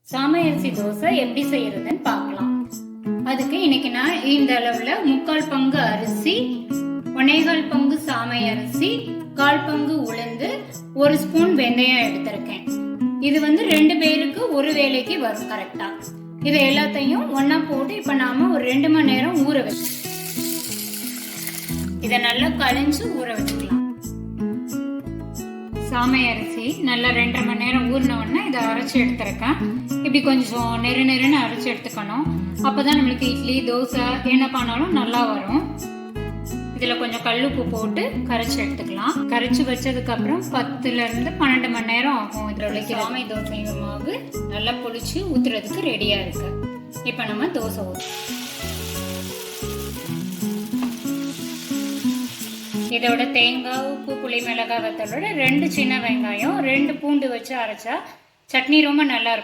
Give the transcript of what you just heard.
சாமை அரிசி தோசை எப்படி செய்யறதுன்னு பார்க்கலாம். அதுக்கு இன்னைக்கு நான் இந்த அளவுல 3/4 பங்கு அரிசி, 1/4 பங்கு சாமை அரிசி, 1/4 பங்கு உளுந்து, 1 ஸ்பூன் வெந்தயம் எடுத்திருக்கேன். இது 2 பேருக்கு ஒரு வேளைக்கு வரும் கரெக்டா. இது எல்லாத்தையும் ஒன்னா போட்டு இப்ப நாம ஒரு 2 மணி நேரம் ஊற வச்சு இதை நல்லா கழிஞ்சு ஊற வச்சுக்கலாம். சாமை அரிசி நல்லா 2.5 மணி நேரம் ஊறின உடனே இதை அரைச்சி எடுத்துருக்கேன். இப்படி கொஞ்சம் நெருன்னு அரைச்சி எடுத்துக்கணும். அப்பதான் நம்மளுக்கு இட்லி தோசை என்ன பண்ணாலும் நல்லா வரும். இதுல கொஞ்சம் கல்லுப்பு போட்டு கரைச்சி எடுத்துக்கலாம். கரைச்சி வச்சதுக்கு அப்புறம் 10ல இருந்து 12 மணி நேரம் ஆகும். இதுல உள்ள சாமை தோசை மாவு நல்லா புளிச்சு ஊத்துறதுக்கு ரெடியா இருக்கு. இப்ப நம்ம தோசை ஊற்றலாம். இதோட தேங்காய், உப்பு, புளி, மிளகாய் வத்தலோட 2 சின்ன வெங்காயம், 2 பூண்டு வச்சு அரைச்சா சட்னி ரொம்ப நல்லா இருக்கும்.